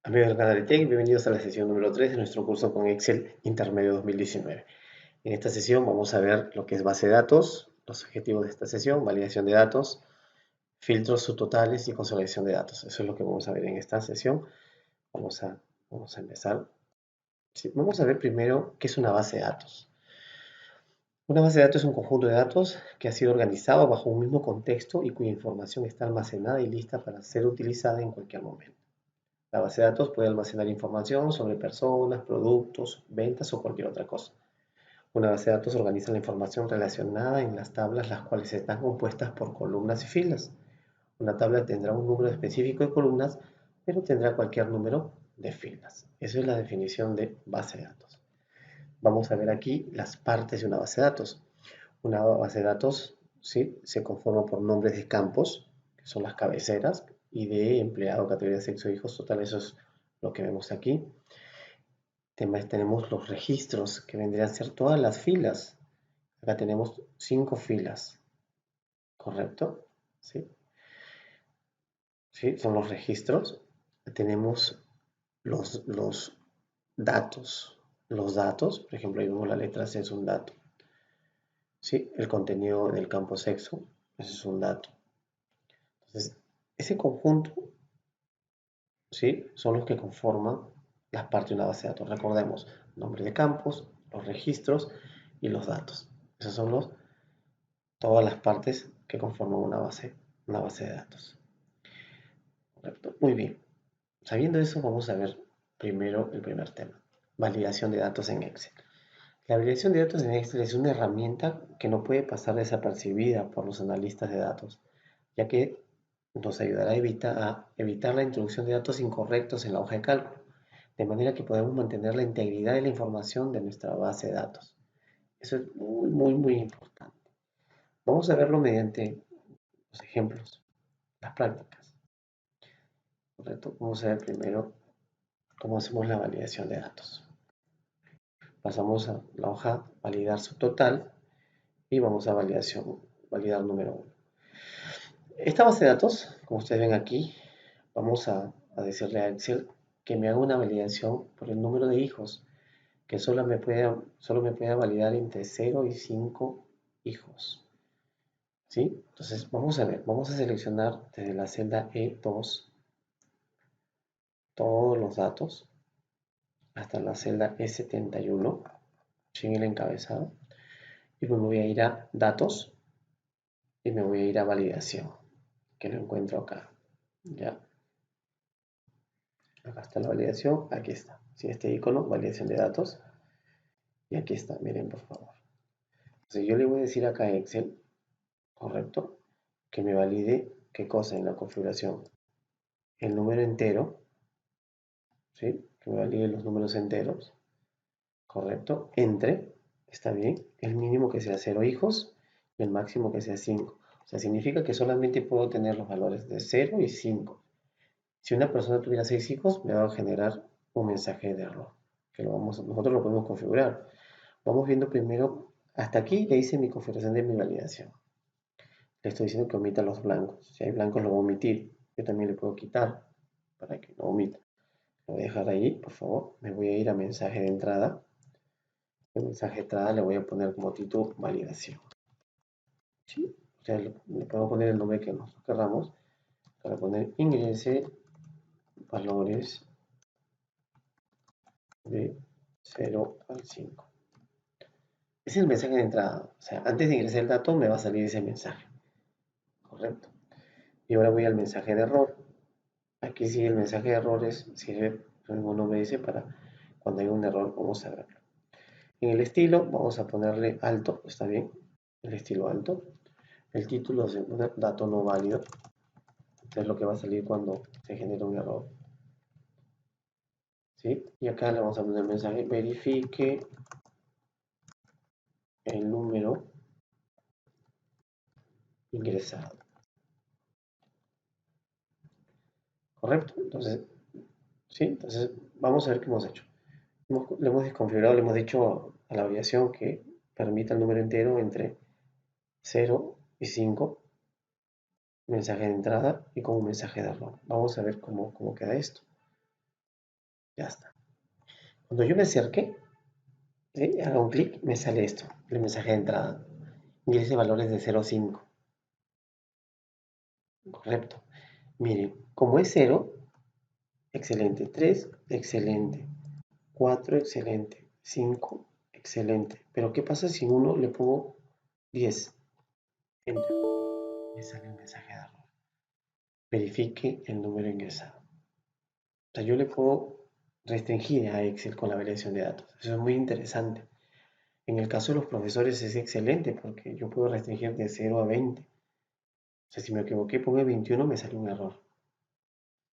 Amigos del canal de Tech, bienvenidos a la sesión número 3 de nuestro curso con Excel Intermedio 2019. En esta sesión vamos a ver lo que es base de datos, los objetivos de esta sesión, validación de datos, filtros subtotales y consolidación de datos. Eso es lo que vamos a ver en esta sesión. Vamos a empezar. Sí, vamos a ver primero qué es una base de datos. Una base de datos es un conjunto de datos que ha sido organizado bajo un mismo contexto y cuya información está almacenada y lista para ser utilizada en cualquier momento. La base de datos puede almacenar información sobre personas, productos, ventas o cualquier otra cosa. Una base de datos organiza la información relacionada en las tablas, las cuales están compuestas por columnas y filas. Una tabla tendrá un número específico de columnas, pero tendrá cualquier número de filas. Esa es la definición de base de datos. Vamos a ver aquí las partes de una base de datos. Una base de datos, ¿sí?, se conforma por nombres de campos, que son las cabeceras, y de empleado, categoría, sexo, hijos, total, eso es lo que vemos aquí. Además tenemos los registros, que vendrían a ser todas las filas. Acá tenemos 5 filas, ¿correcto? ¿Sí? ¿Sí? Son los registros. Tenemos los datos. Los datos, por ejemplo, ahí vemos la letra C, es un dato. ¿Sí? El contenido del campo sexo, ese es un dato. Entonces, ese conjunto, ¿sí?, son los que conforman las partes de una base de datos. Recordemos, nombre de campos, los registros y los datos. Esas son todas las partes que conforman una base de datos. ¿Correcto? Muy bien. Sabiendo eso, vamos a ver primero el primer tema. Validación de datos en Excel. La validación de datos en Excel es una herramienta que no puede pasar desapercibida por los analistas de datos, ya que nos ayudará a evitar la introducción de datos incorrectos en la hoja de cálculo, de manera que podamos mantener la integridad de la información de nuestra base de datos. Eso es muy importante. Vamos a verlo mediante los ejemplos, las prácticas. ¿Correcto? Vamos a ver primero cómo hacemos la validación de datos. Pasamos a la hoja validar subtotal y vamos a validar número 1. Esta base de datos, como ustedes ven aquí, vamos a decirle a Excel que me haga una validación por el número de hijos, que solo me pueda validar entre 0 y 5 hijos. ¿Sí? Entonces, vamos a ver, vamos a seleccionar desde la celda E2 todos los datos hasta la celda E71, sin el encabezado, y pues me voy a ir a datos y me voy a ir a validación, que lo encuentro acá. Ya, acá está la validación, aquí está. Sí, este icono, validación de datos, y aquí está, miren por favor. Entonces yo le voy a decir acá a Excel, correcto, que me valide qué cosa en la configuración, el número entero, ¿sí?, que me valide los números enteros, correcto, está bien, el mínimo que sea 0 hijos y el máximo que sea 5. O sea, significa que solamente puedo tener los valores de 0 y 5. Si una persona tuviera 6 hijos, me va a generar un mensaje de error, que nosotros lo podemos configurar. Vamos viendo primero, hasta aquí ya hice mi configuración de mi validación. Le estoy diciendo que omita los blancos. Si hay blancos lo voy a omitir. Yo también le puedo quitar para que no omita. Lo voy a dejar ahí, por favor. Me voy a ir a mensaje de entrada. El mensaje de entrada le voy a poner como título validación. ¿Sí? O sea, le podemos poner el nombre que nosotros queramos. Para poner ingrese valores de 0 al 5. Ese es el mensaje de entrada. O sea, antes de ingresar el dato me va a salir ese mensaje. Correcto. Y ahora voy al mensaje de error. Aquí sí el mensaje de errores sirve, el mismo nombre dice, para cuando hay un error vamos a verlo. En el estilo vamos a ponerle alto, está bien, el estilo alto. El título es un dato no válido. Es lo que va a salir cuando se genera un error. ¿Sí? Y acá le vamos a poner el mensaje, verifique el número ingresado. ¿Correcto? Entonces, ¿sí? Entonces, vamos a ver qué hemos hecho. Le hemos desconfigurado, le hemos dicho a la abreviación que permita el número entero entre 0 y 5, mensaje de entrada y con un mensaje de error. Vamos a ver cómo queda esto. Ya está. Cuando yo me acerque, ¿sí? Haga un clic, me sale esto, el mensaje de entrada. Ingrese valores de 0 a 5. Correcto. Miren, como es 0, excelente. 3, excelente. 4, excelente. 5, excelente. Pero ¿qué pasa si en uno le pongo 10? Enter. Me sale un mensaje de error. Verifique el número ingresado. O sea, yo le puedo restringir a Excel con la validación de datos. Eso es muy interesante. En el caso de los profesores es excelente porque yo puedo restringir de 0 a 20. O sea, si me equivoqué, pongo 21, me sale un error.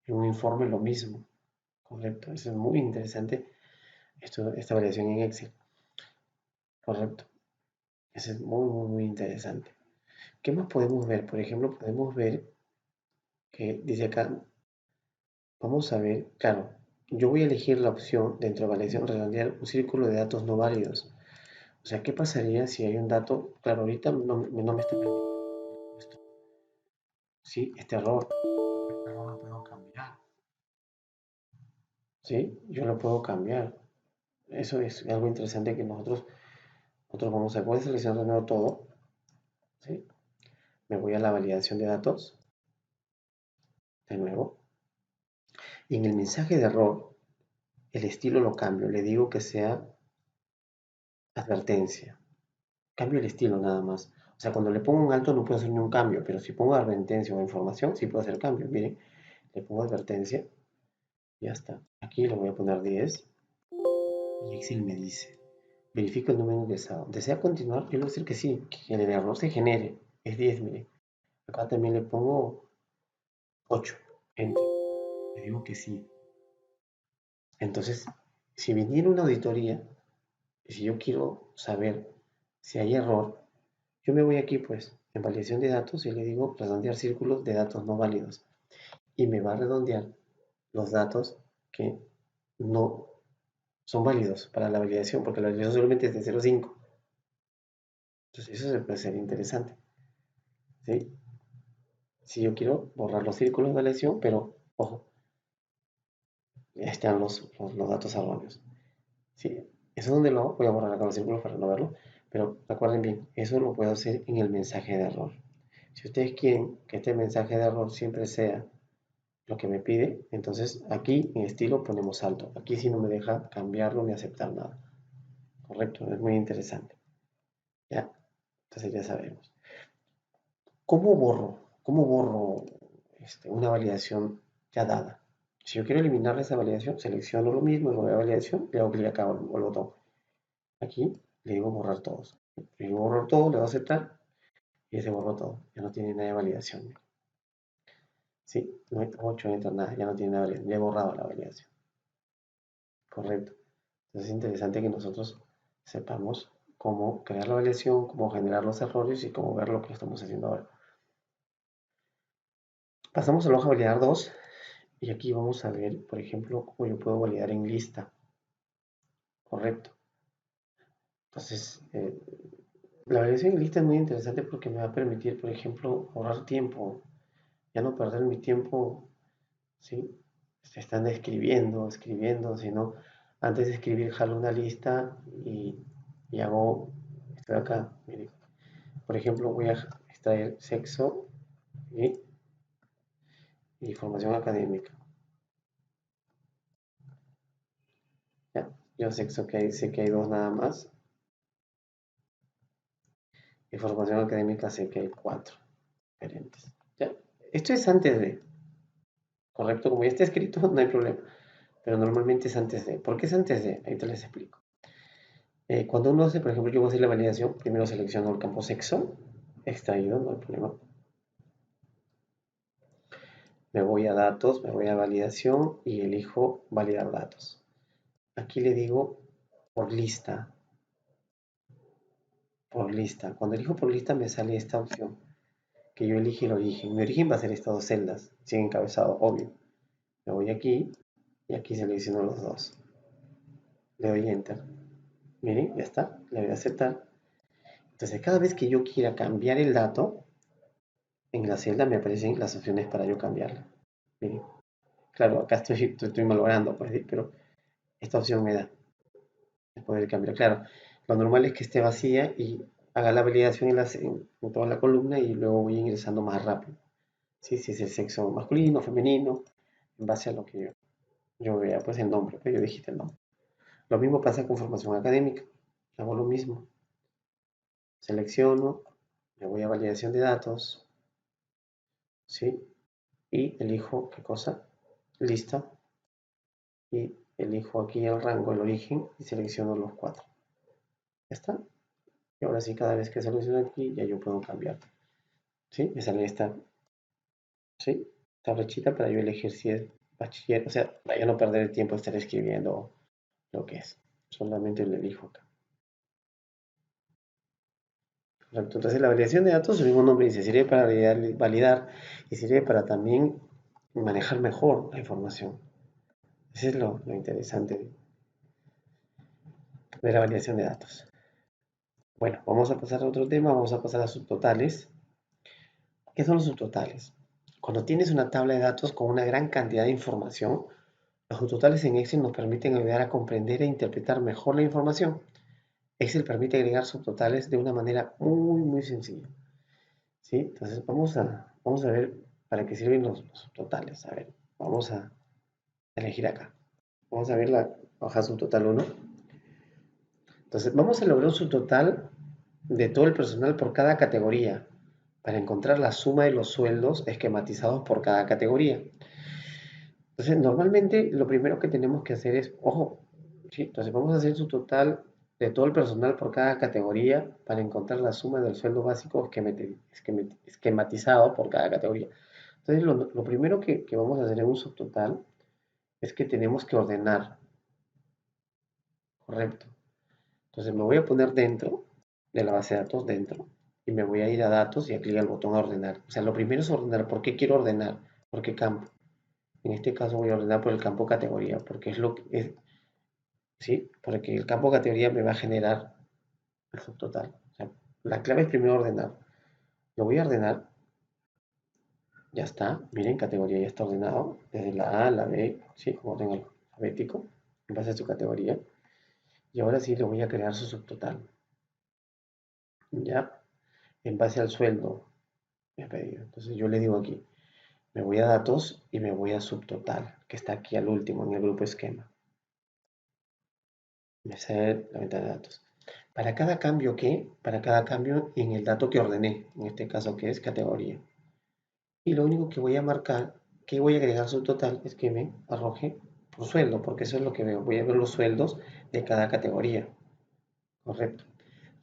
En un informe lo mismo. Correcto. Eso es muy interesante, esta variación en Excel. Correcto. Eso es muy, muy, muy interesante. ¿Qué más podemos ver? Por ejemplo, podemos ver que dice acá, vamos a ver, claro, yo voy a elegir la opción dentro de validación redondear un círculo de datos no válidos. O sea, ¿qué pasaría si hay un dato? Claro, ahorita no me está permitiendo esto. Sí, este error lo puedo cambiar. Sí, yo lo puedo cambiar. Eso es algo interesante que nosotros vamos a poder seleccionar de nuevo todo. ¿Sí? Me voy a la validación de datos, de nuevo. Y en el mensaje de error, el estilo lo cambio. Le digo que sea advertencia. Cambio el estilo nada más. O sea, cuando le pongo un alto no puedo hacer ni un cambio, pero si pongo advertencia o información, sí puedo hacer cambio. Miren, le pongo advertencia, ya está. Aquí le voy a poner 10 y Excel me dice, verifico el número ingresado. ¿Desea continuar? Yo le voy a decir que sí, que el error se genere. Es 10, miren. Acá también le pongo 8. Enter. Le digo que sí. Entonces, si viniera una auditoría, y si yo quiero saber si hay error, yo me voy aquí pues en validación de datos y le digo redondear círculos de datos no válidos. Y me va a redondear los datos que no son válidos para la validación, porque la validación solamente es de 0 a 5. Entonces eso se puede ser interesante. ¿Sí? Si yo quiero borrar los círculos de validación, pero ojo, están los datos erróneos. ¿Sí? Eso es donde lo voy a borrar acá los círculos para no verlo. Pero recuerden bien, eso lo puedo hacer en el mensaje de error. Si ustedes quieren que este mensaje de error siempre sea lo que me pide, entonces aquí en estilo ponemos alto. Aquí sí no me deja cambiarlo ni aceptar nada. Correcto, es muy interesante. ¿Ya? Entonces ya sabemos. ¿Cómo borro? ¿Cómo borro una validación ya dada? Si yo quiero eliminar esa validación, selecciono lo mismo, lo voy a validación, le hago clic acá al botón. Aquí le digo borrar todos. Le digo borrar todo, le doy a aceptar y ya se borró todo. Ya no tiene nada de validación. Sí, no hay 8, no entra nada, ya no tiene nada de validación. Ya he borrado la validación. Correcto. Entonces es interesante que nosotros sepamos cómo crear la validación, cómo generar los errores y cómo ver lo que estamos haciendo ahora. Pasamos a la hoja validar 2 y aquí vamos a ver, por ejemplo, cómo yo puedo validar en lista. Correcto. Entonces, la validación en lista es muy interesante porque me va a permitir, por ejemplo, ahorrar tiempo, ya no perder mi tiempo, ¿sí? Se están escribiendo, sino antes de escribir jalo una lista y hago, estoy acá, miren, por ejemplo, voy a extraer sexo y formación académica. Ya, yo sexo que hay, sé que hay dos nada más, y formación académica sé que hay 4 diferentes. ¿Ya? Esto es antes de, correcto, como ya está escrito, no hay problema, pero normalmente es antes de. ¿Por qué es antes de? Ahí te les explico. Cuando uno hace, por ejemplo, yo voy a hacer la validación, primero selecciono el campo sexo, extraído, no hay problema. Me voy a datos, me voy a validación y elijo validar datos. Aquí le digo por lista, por lista. Cuando elijo por lista me sale esta opción, que yo elige el origen. Mi origen va a ser estas dos celdas, sin encabezado, obvio. Me voy aquí y aquí selecciono los dos. Le doy Enter. Miren, ya está. Le doy a aceptar. Entonces, cada vez que yo quiera cambiar el dato, en la celda me aparecen las opciones para yo cambiarla. Miren. Claro, acá estoy malogrando, pues, ¿sí? Pero esta opción me da el poder cambiar. Claro, lo normal es que esté vacía y haga la validación en toda la columna y luego voy ingresando más rápido. ¿Sí? Si es el sexo masculino, femenino, en base a lo que yo vea, pues el nombre, pues yo digite el nombre. Lo mismo pasa con formación académica. Hago lo mismo. Selecciono, me voy a validación de datos, ¿sí? Y elijo, ¿qué cosa? Lista. Y elijo aquí el rango, el origen y selecciono los cuatro. ¿Ya está? Y ahora sí, cada vez que selecciono aquí, ya yo puedo cambiar. ¿Sí? Me sale esta, ¿sí? Esta flechita para yo elegir si es bachiller, o sea, para yo no perder el tiempo de estar escribiendo lo que es. Solamente lo elijo acá. Correcto. Entonces la validación de datos, el mismo nombre dice, sirve para validar y sirve para también manejar mejor la información. Eso es lo interesante de la validación de datos. Bueno, vamos a pasar a otro tema, vamos a pasar a subtotales. ¿Qué son los subtotales? Cuando tienes una tabla de datos con una gran cantidad de información, los subtotales en Excel nos permiten ayudar a comprender e interpretar mejor la información. Excel permite agregar subtotales de una manera muy sencilla. ¿Sí? Entonces vamos a ver para qué sirven los subtotales. A ver, vamos a elegir acá. Vamos a ver la hoja subtotal 1. Entonces vamos a lograr un subtotal de todo el personal por cada categoría para encontrar la suma de los sueldos esquematizados por cada categoría. Entonces normalmente lo primero que tenemos que hacer es, ojo, ¿sí? Entonces vamos a hacer su total de todo el personal por cada categoría para encontrar la suma del sueldo básico esquematizado por cada categoría. Entonces lo primero que vamos a hacer en un subtotal es que tenemos que ordenar, correcto. Entonces me voy a poner dentro de la base de datos, dentro, y me voy a ir a datos y a clic al botón a ordenar. O sea, lo primero es ordenar. ¿Por qué quiero ordenar? ¿Por qué campo? En este caso voy a ordenar por el campo categoría, porque es lo que es, ¿sí? Porque el campo categoría me va a generar el subtotal. O sea, la clave es primero ordenar. Lo voy a ordenar, ya está. Miren, categoría ya está ordenado, desde la A a la B, ¿sí? Como orden alfabético, en base a su categoría. Y ahora sí le voy a crear su subtotal. Ya, en base al sueldo me ha pedido. Entonces yo le digo aquí, me voy a datos y me voy a subtotal, que está aquí al último en el grupo esquema. Me sale la ventana de datos. Para cada cambio, ¿qué? Para cada cambio en el dato que ordené, en este caso que es categoría. Y lo único que voy a marcar, que voy a agregar subtotal, es que me arroje por sueldo, porque eso es lo que veo. Voy a ver los sueldos de cada categoría. Correcto.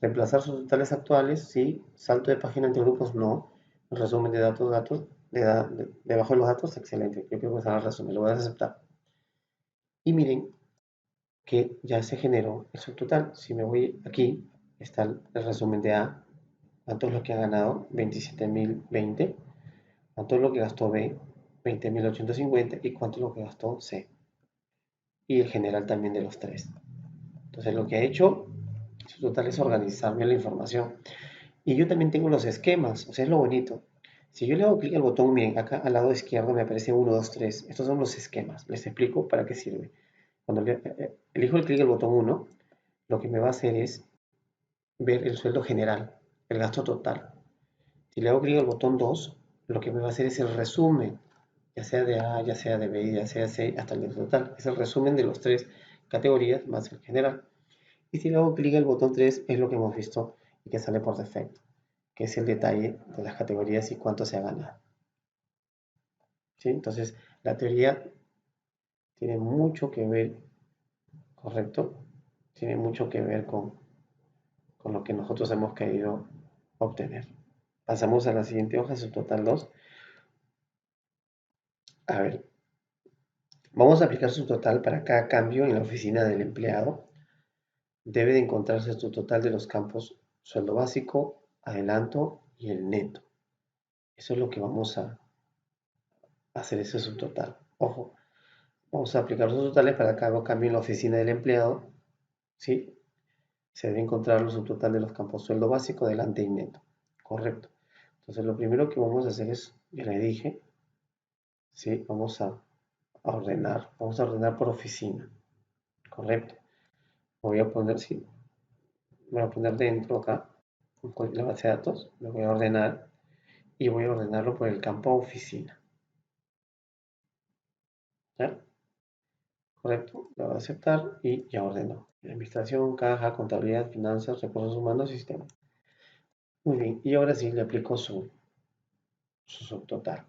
Reemplazar sus totales actuales, sí. Salto de página entre grupos, no. Resumen de datos, debajo de los datos, excelente. Yo quiero pasar al resumen, lo voy a aceptar. Y miren que ya se generó el subtotal. Si me voy aquí, está el resumen de A. ¿Cuánto es lo que ha ganado? 27.020. ¿Cuánto es lo que gastó B? 20.850. ¿Y cuánto es lo que gastó C? Y el general también de los tres. Entonces lo que ha hecho su total es organizarme la información. Y yo también tengo los esquemas, o sea, es lo bonito. Si yo le hago clic al botón, miren, acá al lado izquierdo me aparece 1, 2, 3. Estos son los esquemas. Les explico para qué sirve. Cuando elijo el clic al botón 1, lo que me va a hacer es ver el sueldo general, el gasto total. Si le hago clic al botón 2, lo que me va a hacer es el resumen, ya sea de A, ya sea de B, ya sea C, hasta el total. Es el resumen de las tres categorías más el general. Y si le hago clic al botón 3, es lo que hemos visto y que sale por defecto, que es el detalle de las categorías y cuánto se ha ganado. ¿Sí? Entonces, la teoría tiene mucho que ver, ¿correcto? Tiene mucho que ver con lo que nosotros hemos querido obtener. Pasamos a la siguiente hoja, su total 2. A ver, vamos a aplicar su total para cada cambio en la oficina del empleado. Debe de encontrarse su total de los campos sueldo básico, adelanto y el neto. Eso es lo que vamos a hacer, ese subtotal. Ojo, vamos a aplicar los totales para cada cambio en la oficina del empleado. ¿Sí? Se debe encontrar el subtotal de los campos sueldo básico, adelante y neto. Correcto. Entonces lo primero que vamos a hacer es, ya le dije, ¿sí? Vamos a ordenar por oficina. correcto. Voy a poner, sí, voy a poner dentro acá, con la base de datos, lo voy a ordenar y voy a ordenarlo por el campo oficina. ¿Ya? Correcto, lo voy a aceptar y ya ordenó. Administración, caja, contabilidad, finanzas, recursos humanos, sistema. Muy bien, y ahora sí le aplico su subtotal.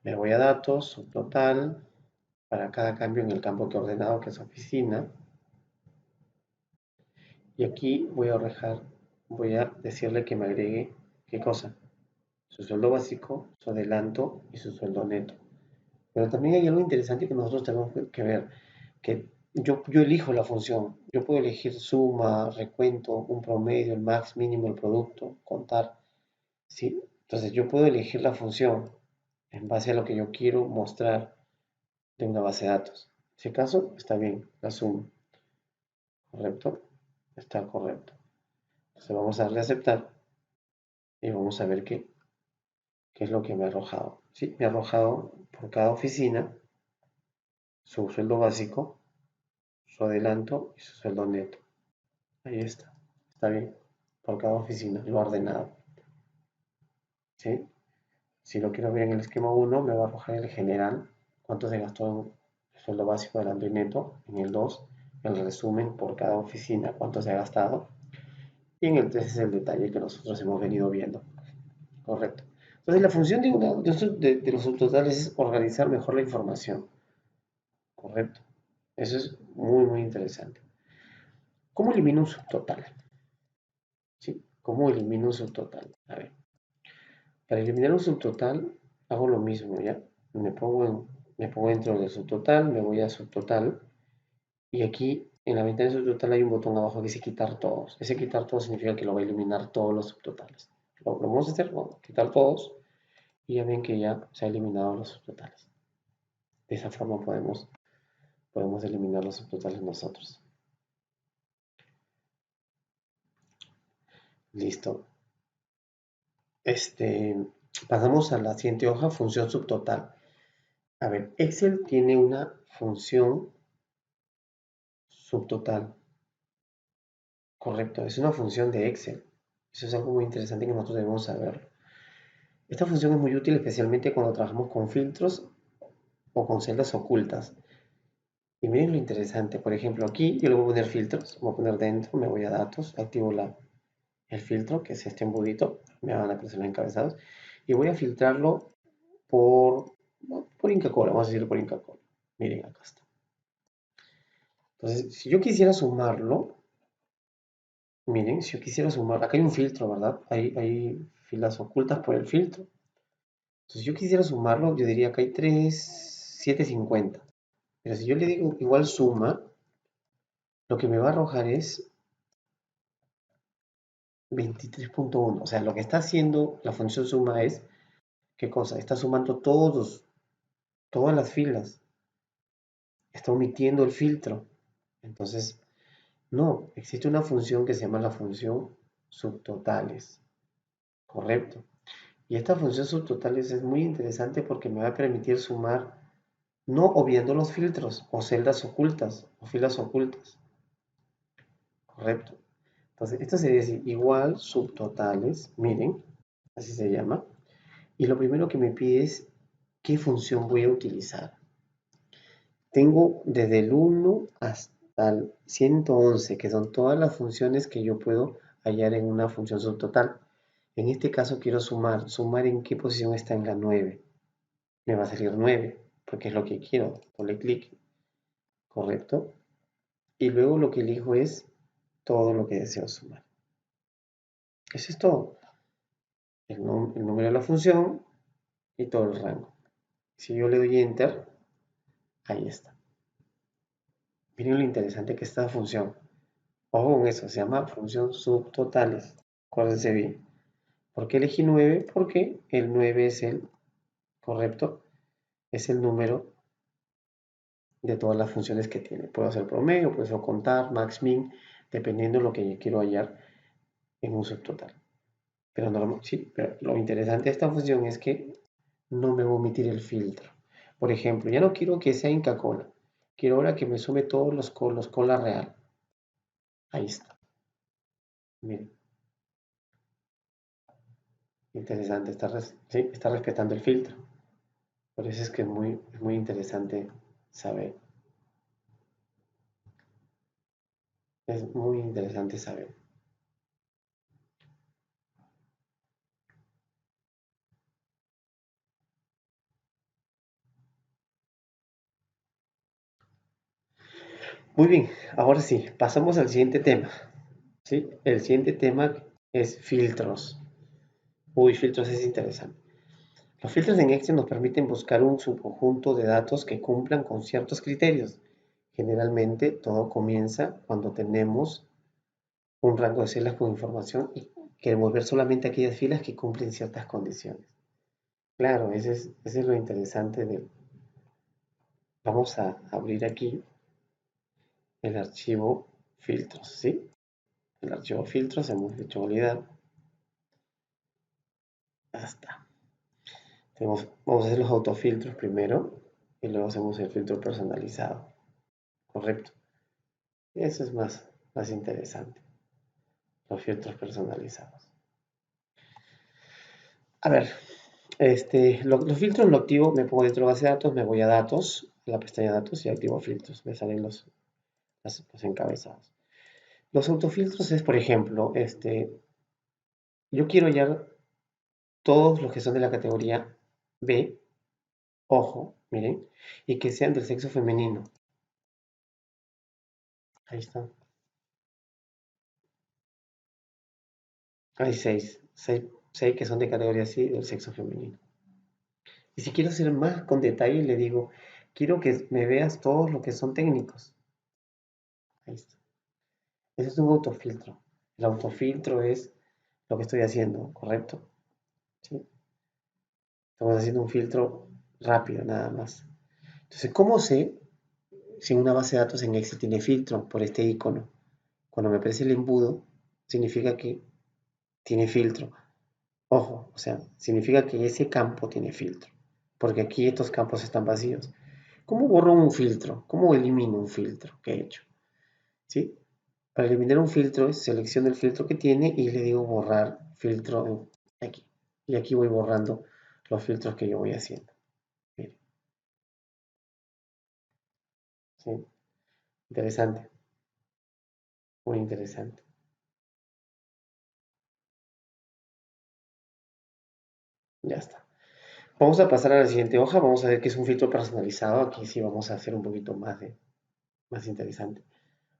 Me voy a datos, subtotal, para cada cambio en el campo que he ordenado, que es oficina. Y aquí voy a decirle que me agregue, ¿qué cosa? Su sueldo básico, su adelanto y su sueldo neto. Pero también hay algo interesante que nosotros tenemos que ver, que yo elijo la función. Yo puedo elegir suma, recuento, un promedio, el max, mínimo, el producto, contar. ¿Sí? Entonces yo puedo elegir la función en base a lo que yo quiero mostrar de una base de datos. En ese caso, está bien, la suma. ¿Correcto? Está correcto. Entonces vamos a darle a aceptar y vamos a ver qué es lo que me ha arrojado. Sí, me ha arrojado por cada oficina su sueldo básico, su adelanto y su sueldo neto. Ahí está. Está bien. Por cada oficina, lo ordenado. ¿Sí? Si lo quiero ver en el esquema 1, me va a arrojar el general, cuánto se gastó en el sueldo básico, adelanto y neto. En el 2, el resumen por cada oficina, cuánto se ha gastado. Y en el 3 es el detalle que nosotros hemos venido viendo. Correcto. Entonces, la función de los subtotales es organizar mejor la información. Correcto. Eso es muy, muy interesante. ¿Cómo elimino un subtotal? ¿Sí? ¿Cómo elimino un subtotal? A ver, para eliminar un subtotal hago lo mismo, ¿ya? Me pongo dentro del subtotal, me voy a subtotal y aquí en la ventana de subtotal hay un botón abajo que dice quitar todos. Ese quitar todos significa que lo va a eliminar todos los subtotales. Lo vamos a hacer, bueno, quitar todos y ya ven que ya se ha eliminado los subtotales. De esa forma podemos eliminar los subtotales nosotros. Listo. Pasamos a la siguiente hoja, función subtotal. A ver, Excel tiene una función subtotal. Correcto, es una función de Excel. Eso es algo muy interesante que nosotros debemos saber. Esta función es muy útil especialmente cuando trabajamos con filtros o con celdas ocultas. Y miren lo interesante, por ejemplo, aquí yo le voy a poner filtros, voy a poner dentro, me voy a datos, activo el filtro, que es este embudito, me van a aparecer los encabezados, y voy a filtrarlo por Inca Kola, vamos a decirlo por Inca Kola. Miren, acá está. Entonces, si yo quisiera sumarlo, miren, si yo quisiera sumar, acá hay un filtro, ¿verdad? Hay filas ocultas por el filtro. Entonces, si yo quisiera sumarlo, yo diría que hay 3,750. Pero si yo le digo igual suma, lo que me va a arrojar es 23,1. O sea, lo que está haciendo la función suma es, ¿qué cosa? Está sumando todas las filas. Está omitiendo el filtro. Entonces, no, existe una función que se llama la función subtotales. Correcto. Y esta función subtotales es muy interesante porque me va a permitir sumar no obviando los filtros o celdas ocultas o filas ocultas. Correcto. Entonces, esto sería decir igual subtotales, miren, así se llama. Y lo primero que me pide es qué función voy a utilizar. Tengo desde el 1 hasta el 111, que son todas las funciones que yo puedo hallar en una función subtotal. En este caso quiero sumar. ¿Sumar en qué posición está? En la 9. Me va a salir 9, porque es lo que quiero. Doble clic, correcto. Y luego lo que elijo es todo lo que deseo sumar. Eso es todo. El número de la función y todo el rango. Si yo le doy Enter, ahí está. Miren lo interesante que es esta función. Ojo con eso, se llama función subtotales. Acuérdense bien. ¿Por qué elegí 9? Porque el 9 es el correcto, es el número de todas las funciones que tiene. Puedo hacer promedio, puedo contar, max, min, dependiendo de lo que yo quiero hallar en un subtotal. Pero, sí, pero lo interesante de esta función es que no me va a omitir el filtro. Por ejemplo, ya no quiero que sea Inca Kola. Quiero ahora que me sume todos los con la real. Ahí está. Miren, interesante. Sí, está respetando el filtro. Por eso es que es muy interesante saber. Es muy interesante saber. Muy bien, ahora sí, pasamos al siguiente tema. ¿Sí? El siguiente tema es filtros. Uy, filtros es interesante. Los filtros en Excel nos permiten buscar un subconjunto de datos que cumplan con ciertos criterios. Generalmente todo comienza cuando tenemos un rango de celdas con información y queremos ver solamente aquellas filas que cumplen ciertas condiciones. Claro, ese es lo interesante de... Vamos a abrir aquí el archivo filtros, ¿sí? El archivo filtros hemos hecho validar. Ya está. Vamos a hacer los autofiltros primero y luego hacemos el filtro personalizado. Correcto. Eso es más interesante. Los filtros personalizados. A ver, los filtros lo activo, me pongo dentro de base de datos, me voy a datos, a la pestaña datos y activo filtros. Me salen los encabezados. Los autofiltros es, por ejemplo, yo quiero hallar todos los que son de la categoría B, ojo, miren, y que sean del sexo femenino. Ahí está. Hay seis que son de categoría C del sexo femenino. Y si quiero hacer más con detalle, le digo, quiero que me veas todos los que son técnicos. Ahí está. Ese es un autofiltro. El autofiltro es lo que estoy haciendo, ¿correcto? ¿Sí? Estamos haciendo un filtro rápido, nada más. Entonces, ¿cómo sé si una base de datos en Excel tiene filtro por este icono? Cuando me aparece el embudo, significa que tiene filtro. Ojo, o sea, significa que ese campo tiene filtro. Porque aquí estos campos están vacíos. ¿Cómo borro un filtro? ¿Cómo elimino un filtro que he hecho? ¿Sí? Para eliminar un filtro, selecciono el filtro que tiene y le digo borrar filtro aquí. Y aquí voy borrando los filtros que yo voy haciendo. Miren, ¿sí? Interesante, muy interesante. Ya está. Vamos a pasar a la siguiente hoja. Vamos a ver qué es un filtro personalizado. Aquí sí vamos a hacer un poquito más interesante.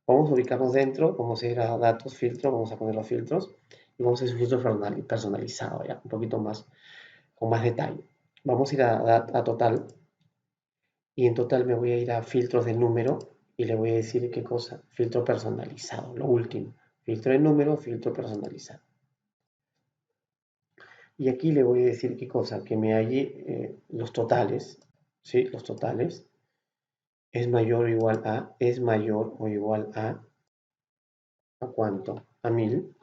Vamos a ubicarnos dentro, vamos a ir a datos, filtro, vamos a poner los filtros y vamos a hacer un filtro personalizado, ya, un poquito más, con más detalle. Vamos a ir a total y en total me voy a ir a filtros de número y le voy a decir qué cosa, filtro personalizado, lo último, filtro de número, filtro personalizado. Y aquí le voy a decir qué cosa, que me halle los totales, ¿sí? Los totales es mayor o igual a, es mayor o igual ¿a cuánto? A 1000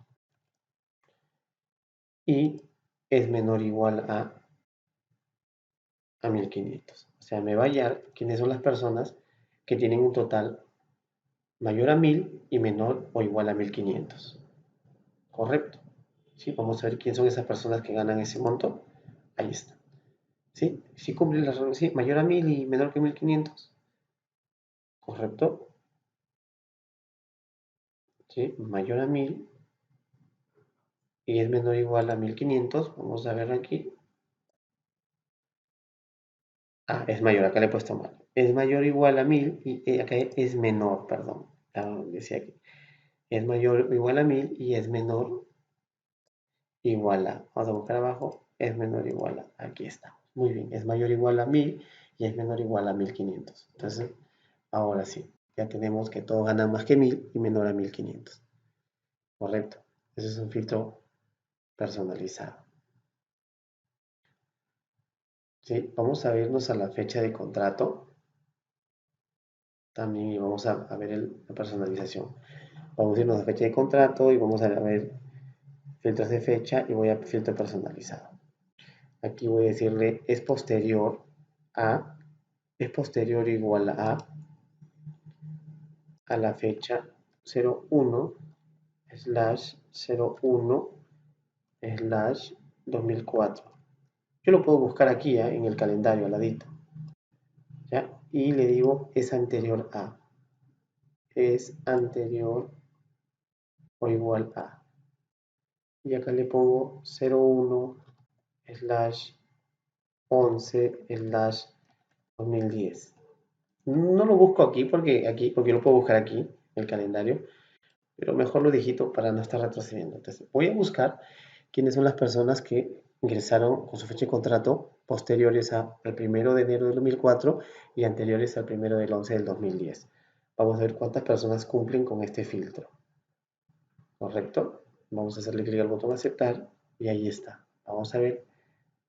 y es menor o igual a 1500. O sea, me va a hallar quiénes son las personas que tienen un total mayor a 1000 y menor o igual a 1500. ¿Correcto? ¿Sí? Vamos a ver quiénes son esas personas que ganan ese monto. Ahí está. ¿Sí? ¿Sí cumplen las reglas? Sí, mayor a 1000 y menor que 1500. ¿Correcto? ¿Sí? Mayor a 1000 y es menor o igual a 1500. Vamos a ver aquí. Ah, es mayor, acá le he puesto mal. Es mayor o igual a 1000 y acá es menor, perdón. Ah, decía aquí. Es mayor o igual a 1000 y es menor igual a, vamos a buscar abajo, es menor o igual a, aquí está. Muy bien, es mayor o igual a 1000 y es menor o igual a 1500. Entonces, ahora sí, ya tenemos que todos ganan más que 1000 y menor a 1500. Correcto. Ese es un filtro personalizado. ¿Sí? Vamos a irnos a la fecha de contrato también y vamos a ver la personalización. Vamos a irnos a la fecha de contrato y vamos a ver filtros de fecha y voy a filtro personalizado. Aquí voy a decirle es posterior o igual a a la fecha 01/01/2004. Yo lo puedo buscar aquí, en el calendario al ladito, ¿ya? Y le digo es anterior a. Es anterior o igual a. Y acá le pongo 01/11/2010. No lo busco aquí porque lo puedo buscar aquí, en el calendario, pero mejor lo digito para no estar retrocediendo. Entonces, voy a buscar quiénes son las personas que ingresaron con su fecha de contrato posteriores al 1 de enero del 2004 y anteriores al 1 del 11 del 2010. Vamos a ver cuántas personas cumplen con este filtro. ¿Correcto? Vamos a hacerle clic al botón aceptar y ahí está. Vamos a ver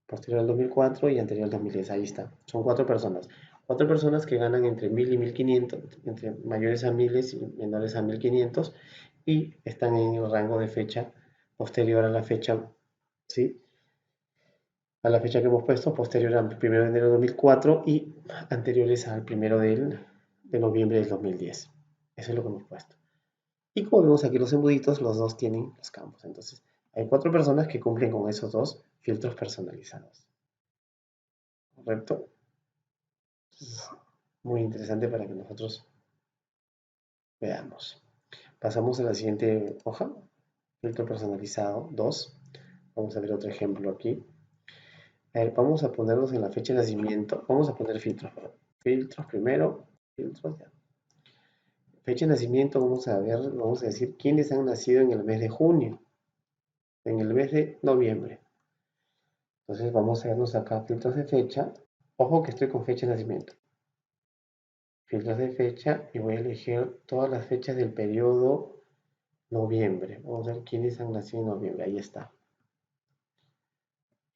posterior al 2004 y anterior al 2010. Ahí está. Son 4 personas. 4 personas que ganan entre 1000 y 1500, entre mayores a 1000 y menores a 1500, y están en el rango de fecha posterior a la fecha, ¿sí? A la fecha que hemos puesto, posterior al 1 de enero de 2004 y anteriores al 1 de noviembre del 2010. Eso es lo que hemos puesto. Y como vemos aquí los embuditos, los dos tienen los campos. Entonces, hay 4 personas que cumplen con esos dos filtros personalizados. ¿Correcto? Entonces, muy interesante para que nosotros veamos. Pasamos a la siguiente hoja. Filtro personalizado 2. Vamos a ver otro ejemplo aquí. A ver, vamos a ponernos en la fecha de nacimiento. Vamos a poner filtros. Filtros primero. Filtros ya. Fecha de nacimiento, vamos a ver, vamos a decir quiénes han nacido en el mes de junio. En el mes de noviembre. Entonces vamos a vernos acá filtros de fecha. Ojo que estoy con fecha de nacimiento. Filtros de fecha y voy a elegir todas las fechas del periodo noviembre. Vamos a ver quiénes han nacido en noviembre. Ahí está.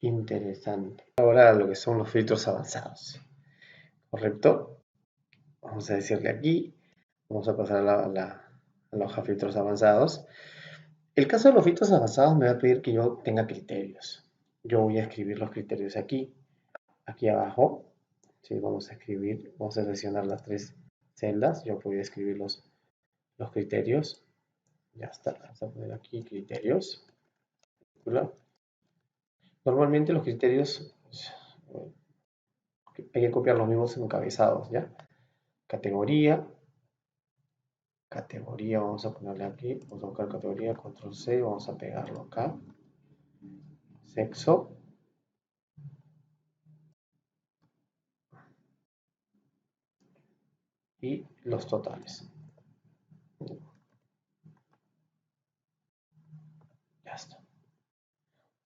Interesante. Ahora lo que son los filtros avanzados. ¿Correcto? Vamos a decirle aquí. Vamos a pasar a la hoja filtros avanzados. El caso de los filtros avanzados me va a pedir que yo tenga criterios. Yo voy a escribir los criterios aquí. Aquí abajo. Sí, vamos a escribir. Vamos a seleccionar las 3 celdas. Yo voy a escribir los criterios. Ya está. Vamos a poner aquí criterios. Normalmente los criterios hay que copiar los mismos encabezados, ¿ya? Categoría. Categoría, vamos a ponerle aquí. Vamos a buscar categoría, control C. Vamos a pegarlo acá. Sexo. Y los totales. Ya está.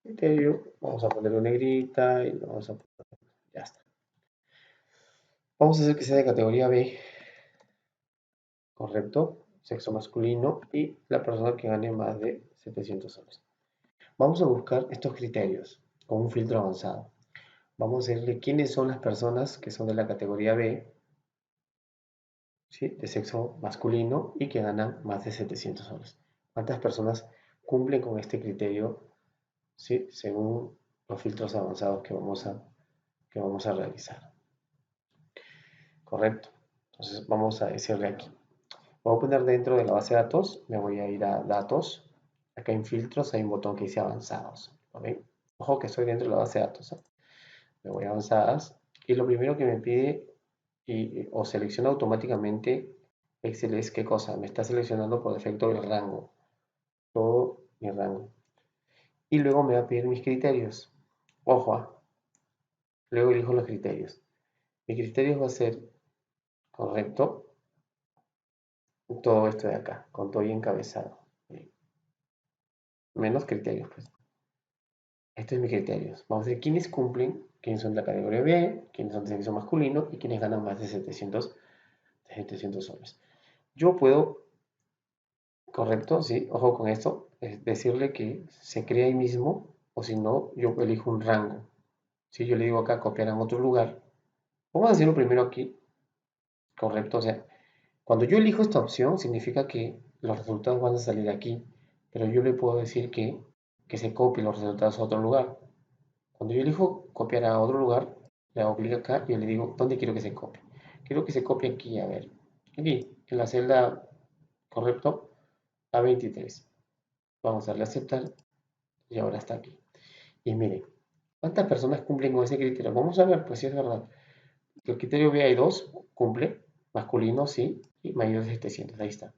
Criterio, vamos a ponerle negrita y vamos a poner, ya está. Vamos a hacer que sea de categoría B, correcto, sexo masculino y la persona que gane más de 700 soles. Vamos a buscar estos criterios con un filtro avanzado. Vamos a decirle quiénes son las personas que son de la categoría B, ¿sí? De sexo masculino y que ganan más de 700 soles. ¿Cuántas personas cumplen con este criterio, ¿sí? Según los filtros avanzados que vamos a realizar? Correcto. Entonces vamos a decirle aquí. Voy a poner dentro de la base de datos, me voy a ir a datos. Acá en filtros hay un botón que dice avanzados. ¿Lo ven? Ojo que estoy dentro de la base de datos. Me voy a avanzadas y lo primero que me pide o selecciona automáticamente Excel es qué cosa. Me está seleccionando por defecto el rango. Todo mi rango. Y luego me va a pedir mis criterios. Ojo, luego elijo los criterios. Mi criterio va a ser correcto. Todo esto de acá, con todo y encabezado. Menos criterios, pues. Estos es mis criterios. Vamos a ver quiénes cumplen, quiénes son de la categoría B, quiénes son de sexo masculino y quiénes ganan más de 700 soles. Yo puedo, correcto, sí, ojo con esto, decirle que se crea ahí mismo, o si no, yo elijo un rango. Si yo le digo acá copiar en otro lugar, vamos a hacerlo primero aquí, correcto, o sea, cuando yo elijo esta opción, significa que los resultados van a salir aquí, pero yo le puedo decir que se copie los resultados a otro lugar. Cuando yo elijo copiar a otro lugar, le hago clic acá y le digo, ¿dónde quiero que se copie? Quiero que se copie aquí, a ver, aquí. en la celda, correcto, A23. Vamos a darle a aceptar y ahora está aquí. Y miren, ¿cuántas personas cumplen con ese criterio? Vamos a ver, pues si es verdad. El criterio BI2 cumple, masculino sí, y mayor de 700, ahí está.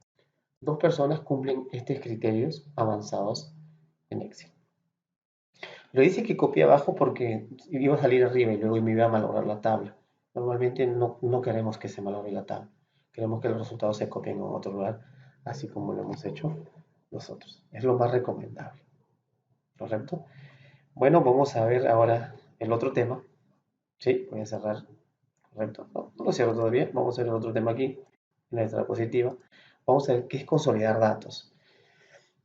Dos personas cumplen estos criterios avanzados en Excel. Lo hice que copié abajo porque iba a salir arriba y luego me iba a malograr la tabla. Normalmente no queremos que se malogre la tabla. Queremos que los resultados se copien en otro lugar, así como lo hemos hecho nosotros. Es lo más recomendable. ¿Correcto? Bueno, vamos a ver ahora el otro tema. Sí, voy a cerrar. Correcto. No lo cierro todavía. Vamos a ver el otro tema aquí, en la letra positiva. Vamos a ver qué es consolidar datos.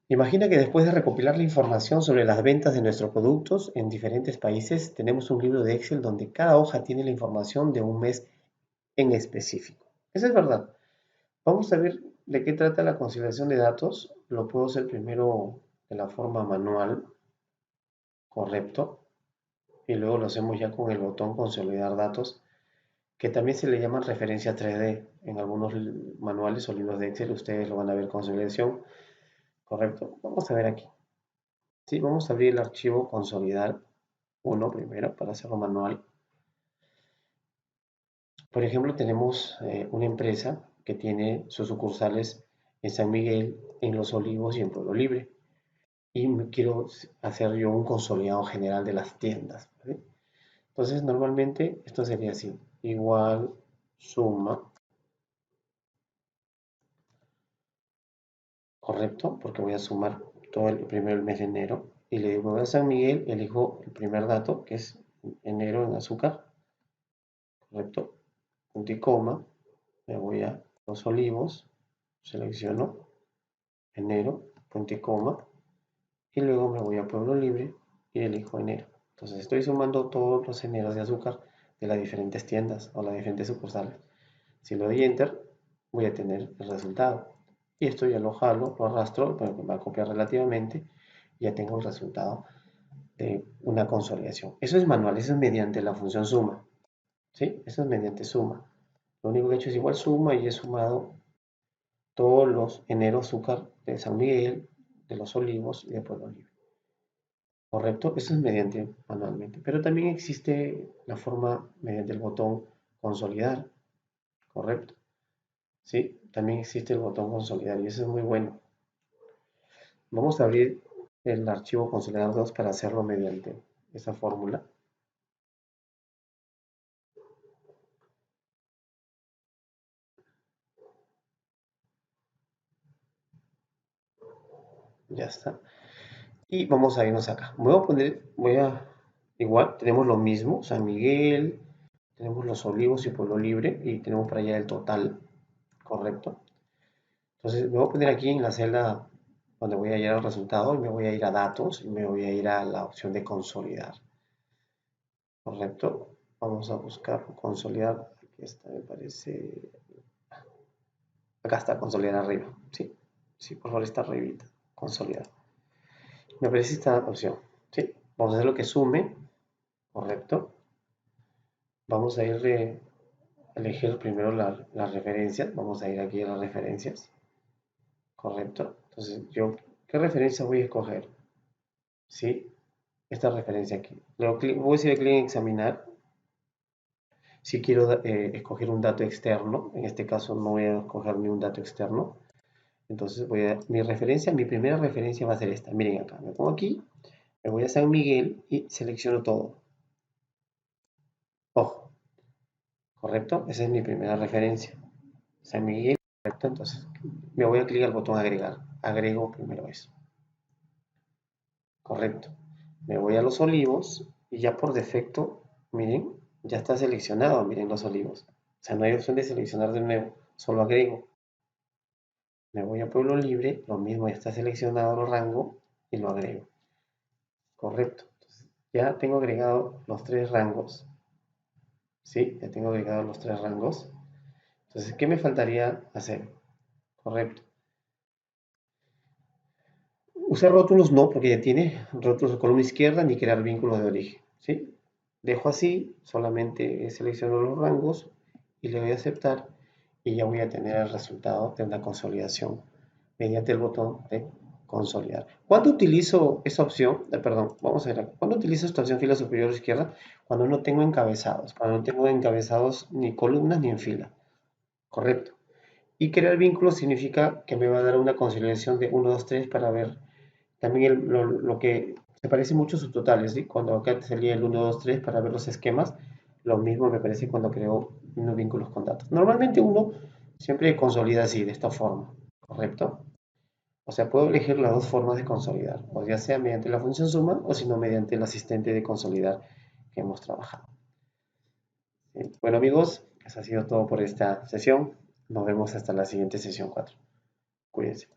Imagina que después de recopilar la información sobre las ventas de nuestros productos en diferentes países, tenemos un libro de Excel donde cada hoja tiene la información de un mes en específico. Eso es verdad. Vamos a ver de qué trata la consolidación de datos. Lo puedo hacer primero de la forma manual, correcto, y luego lo hacemos ya con el botón consolidar datos, que también se le llama referencia 3D. En algunos manuales o libros de Excel ustedes lo van a ver consolidación, correcto. Vamos a ver aquí. Sí, vamos a abrir el archivo consolidar uno primero para hacerlo manual. Por ejemplo, tenemos una empresa que tiene sus sucursales en San Miguel, en Los Olivos y en Pueblo Libre. Y quiero hacer yo un consolidado general de las tiendas, ¿vale? Entonces, normalmente esto sería así. Igual suma, correcto, porque voy a sumar todo el primero el mes de enero. Y le digo, a San Miguel, elijo el primer dato, que es enero en azúcar, correcto, punto y coma. Me voy a Los Olivos, selecciono enero, punto y coma, y luego me voy a Pueblo Libre y elijo enero. Entonces estoy sumando todos los eneros de azúcar de las diferentes tiendas o las diferentes sucursales. Si le doy Enter, voy a tener el resultado. Y esto ya lo jalo, lo arrastro, pero me va a copiar relativamente, y ya tengo el resultado de una consolidación. Eso es manual, eso es mediante la función suma. ¿Sí? Eso es mediante suma. Lo único que he hecho es igual suma y he sumado todos los enero azúcar de San Miguel, de Los Olivos y de Pueblo Libre. ¿Correcto? Eso es mediante manualmente. Pero también existe la forma mediante el botón consolidar. ¿Correcto? Sí, también existe el botón consolidar y eso es muy bueno. Vamos a abrir el archivo consolidar 2 para hacerlo mediante esa fórmula. Ya está. Y vamos a irnos acá. Igual, tenemos lo mismo, San Miguel, tenemos Los Olivos y Pueblo Libre, y tenemos para allá el total, correcto. Entonces me voy a poner aquí en la celda donde voy a ir al resultado, y me voy a ir a datos, y me voy a ir a la opción de consolidar, correcto. Vamos a buscar consolidar, aquí está, me parece, acá está, consolidar arriba, sí, sí, por favor, está arribita, consolidar. Me aparece esta opción, sí, vamos a hacer lo que sume, correcto. Vamos a ir a elegir primero las referencias. Vamos a ir aquí a las referencias. Correcto. Entonces, ¿qué referencia voy a escoger? Sí, esta referencia aquí. Voy a decir clic en examinar. Si quiero escoger un dato externo, en este caso no voy a escoger ni un dato externo. Entonces, mi primera referencia va a ser esta. Miren acá, me pongo aquí, me voy a San Miguel y selecciono todo. Ojo, correcto, esa es mi primera referencia. San Miguel, correcto, entonces me voy a clicar al botón agregar. Agrego primero eso. Correcto. Me voy a Los Olivos y ya por defecto, miren, ya está seleccionado, miren Los Olivos. O sea, no hay opción de seleccionar de nuevo, solo agrego. Me voy a Pueblo Libre, lo mismo, ya está seleccionado el rango y lo agrego. Correcto. Entonces, ya tengo agregado los tres rangos. Sí, ya tengo agregado los tres rangos. Entonces, ¿qué me faltaría hacer? Correcto. Usar rótulos no, porque ya tiene rótulos de columna izquierda ni crear vínculos de origen. ¿Sí? Dejo así, solamente selecciono los rangos y le doy a aceptar. y ya voy a tener el resultado de una consolidación mediante el botón de consolidar. ¿Cuándo utilizo esta opción? Perdón, vamos a ver. ¿Cuándo utilizo esta opción fila superior izquierda? Cuando no tengo encabezados. Cuando no tengo encabezados ni columnas ni en fila. Correcto. Y crear vínculos significa que me va a dar una consolidación de 1, 2, 3 para ver también lo que se parece mucho a subtotales, ¿sí? Cuando acá te salía el 1, 2, 3 para ver los esquemas, lo mismo me parece cuando creo unos vínculos con datos. Normalmente uno siempre consolida así, de esta forma, ¿correcto? O sea, puedo elegir las dos formas de consolidar, o ya sea mediante la función suma o si no mediante el asistente de consolidar que hemos trabajado. ¿Sí? Bueno amigos, eso ha sido todo por esta sesión. Nos vemos hasta la siguiente sesión 4. Cuídense.